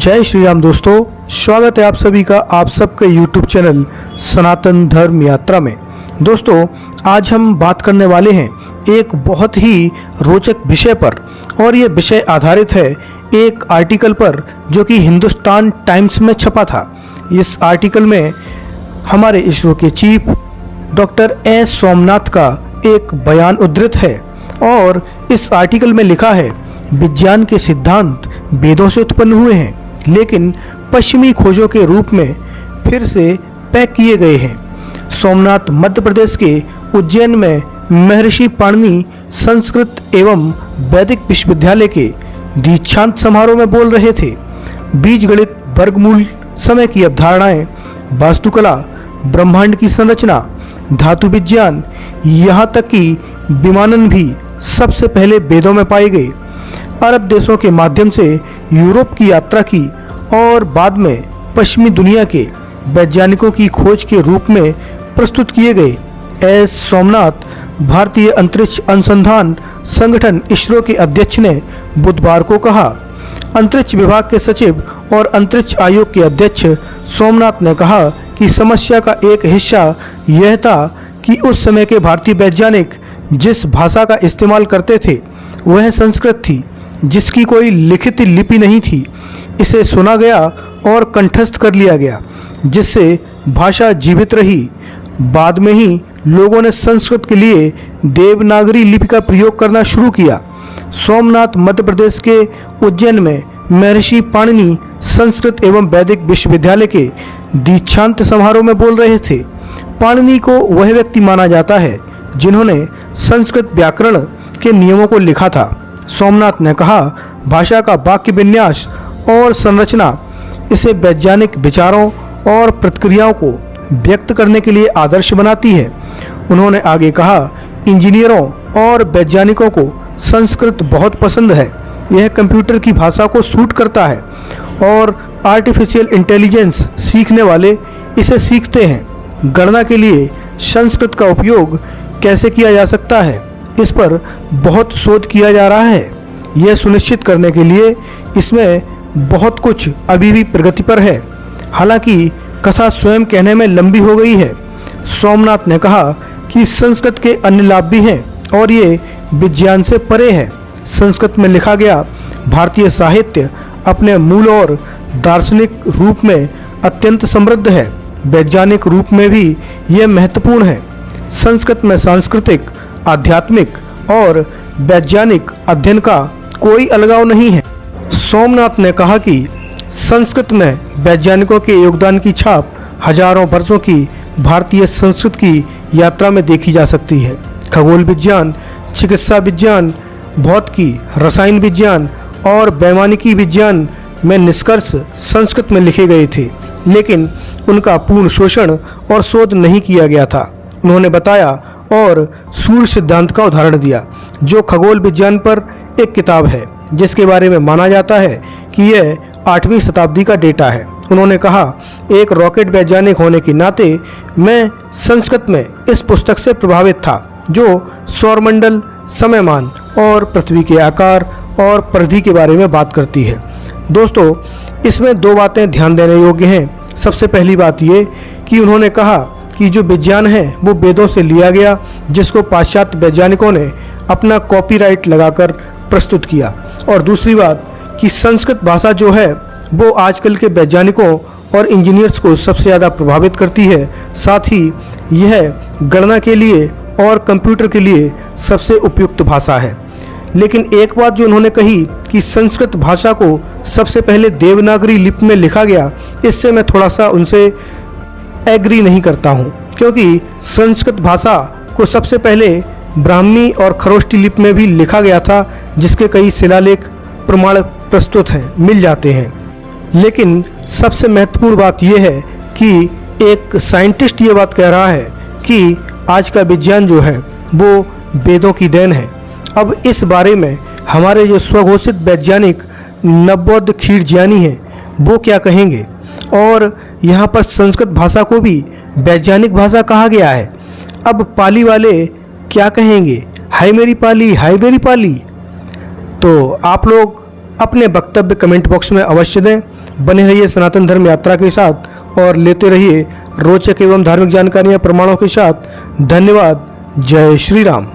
जय श्री राम दोस्तों, स्वागत है आप सभी का आप सबके YouTube चैनल सनातन धर्म यात्रा में। दोस्तों, आज हम बात करने वाले हैं एक बहुत ही रोचक विषय पर, और ये विषय आधारित है एक आर्टिकल पर जो कि हिंदुस्तान टाइम्स में छपा था। इस आर्टिकल में हमारे इसरो के चीफ डॉक्टर एस सोमनाथ का एक बयान उद्धृत है, और इस आर्टिकल में लिखा है, विज्ञान के सिद्धांत वेदों से उत्पन्न हुए हैं लेकिन पश्चिमी खोजों के रूप में फिर से पैक किए गए हैं। सोमनाथ मध्य प्रदेश के उज्जैन में महर्षि पाणिनि संस्कृत एवं वैदिक विश्वविद्यालय के दीक्षांत समारोह में बोल रहे थे। बीजगणित, वर्गमूल, समय की अवधारणाएं, वास्तुकला, ब्रह्मांड की संरचना, धातु विज्ञान, यहाँ तक कि विमानन भी सबसे पहले वेदों में पाए गए। अरब देशों के माध्यम से यूरोप की यात्रा की और बाद में पश्चिमी दुनिया के वैज्ञानिकों की खोज के रूप में प्रस्तुत किए गए। एस सोमनाथ भारतीय अंतरिक्ष अनुसंधान संगठन इसरो के अध्यक्ष ने बुधवार को कहा। अंतरिक्ष विभाग के सचिव और अंतरिक्ष आयोग के अध्यक्ष सोमनाथ ने कहा कि समस्या का एक हिस्सा यह था कि उस समय के भारतीय वैज्ञानिक जिस भाषा का इस्तेमाल करते थे वह संस्कृत थी, जिसकी कोई लिखित लिपि नहीं थी। इसे सुना गया और कंठस्थ कर लिया गया, जिससे भाषा जीवित रही। बाद में ही लोगों ने संस्कृत के लिए देवनागरी लिपि का प्रयोग करना शुरू किया। सोमनाथ मध्य प्रदेश के उज्जैन में महर्षि पाणिनि संस्कृत एवं वैदिक विश्वविद्यालय के दीक्षांत समारोह में बोल रहे थे। पाणिनि को वह व्यक्ति माना जाता है जिन्होंने संस्कृत व्याकरण के नियमों को लिखा था। सोमनाथ ने कहा, भाषा का वाक्य विन्यास और संरचना इसे वैज्ञानिक विचारों और प्रतिक्रियाओं को व्यक्त करने के लिए आदर्श बनाती है। उन्होंने आगे कहा, इंजीनियरों और वैज्ञानिकों को संस्कृत बहुत पसंद है। यह कंप्यूटर की भाषा को सूट करता है और आर्टिफिशियल इंटेलिजेंस सीखने वाले इसे सीखते हैं। गणना के लिए संस्कृत का उपयोग कैसे किया जा सकता है, इस पर बहुत शोध किया जा रहा है। यह सुनिश्चित करने के लिए इसमें बहुत कुछ अभी भी प्रगति पर है। हालांकि कथा स्वयं कहने में लंबी हो गई है। सोमनाथ ने कहा कि संस्कृत के अन्य लाभ भी हैं और ये विज्ञान से परे है। संस्कृत में लिखा गया भारतीय साहित्य अपने मूल और दार्शनिक रूप में अत्यंत समृद्ध है। वैज्ञानिक रूप में भी यह महत्वपूर्ण है। संस्कृत में सांस्कृतिक, आध्यात्मिक और वैज्ञानिक अध्ययन का कोई अलगाव नहीं है। सोमनाथ ने कहा कि संस्कृत में वैज्ञानिकों के योगदान की छाप हजारों वर्षों की भारतीय संस्कृत की यात्रा में देखी जा सकती है। खगोल विज्ञान, चिकित्सा विज्ञान, भौतिकी, रसायन विज्ञान और वैमानिकी विज्ञान में निष्कर्ष संस्कृत में लिखे गए थे, लेकिन उनका पूर्ण शोषण और शोध नहीं किया गया था। उन्होंने बताया और सूर्य सिद्धांत का उदाहरण दिया, जो खगोल विज्ञान पर एक किताब है जिसके बारे में माना जाता है कि यह 8वीं शताब्दी का डेटा है। उन्होंने कहा, एक रॉकेट वैज्ञानिक होने के नाते मैं संस्कृत में इस पुस्तक से प्रभावित था, जो सौरमंडल, समयमान और पृथ्वी के आकार और परिधि के बारे में बात करती है। दोस्तों, इसमें दो बातें ध्यान देने योग्य हैं। सबसे पहली बात ये कि उन्होंने कहा कि जो विज्ञान है वो वेदों से लिया गया, जिसको पाश्चात्य वैज्ञानिकों ने अपना कॉपीराइट लगाकर प्रस्तुत किया। और दूसरी बात कि संस्कृत भाषा जो है वो आजकल के वैज्ञानिकों और इंजीनियर्स को सबसे ज़्यादा प्रभावित करती है। साथ ही यह गणना के लिए और कंप्यूटर के लिए सबसे उपयुक्त भाषा है। लेकिन एक बात जो उन्होंने कही कि संस्कृत भाषा को सबसे पहले देवनागरी लिपि में लिखा गया, इससे मैं थोड़ा सा उनसे एग्री नहीं करता हूँ, क्योंकि संस्कृत भाषा को सबसे पहले ब्राह्मी और खरोष्टी लिपि में भी लिखा गया था, जिसके कई शिलालेख प्रमाण प्रस्तुत हैं, मिल जाते हैं। लेकिन सबसे महत्वपूर्ण बात यह है कि एक साइंटिस्ट ये बात कह रहा है कि आज का विज्ञान जो है वो वेदों की देन है। अब इस बारे में हमारे जो स्वघोषित वैज्ञानिक नवबौद्ध खीरज्ञानी हैं वो क्या कहेंगे, और यहाँ पर संस्कृत भाषा को भी वैज्ञानिक भाषा कहा गया है। अब पाली वाले क्या कहेंगे, हाय मेरी पाली, हाय मेरी पाली। तो आप लोग अपने वक्तव्य कमेंट बॉक्स में अवश्य दें। बने रहिए सनातन धर्म यात्रा के साथ और लेते रहिए रोचक एवं धार्मिक जानकारियाँ प्रमाणों के साथ। धन्यवाद। जय श्री राम।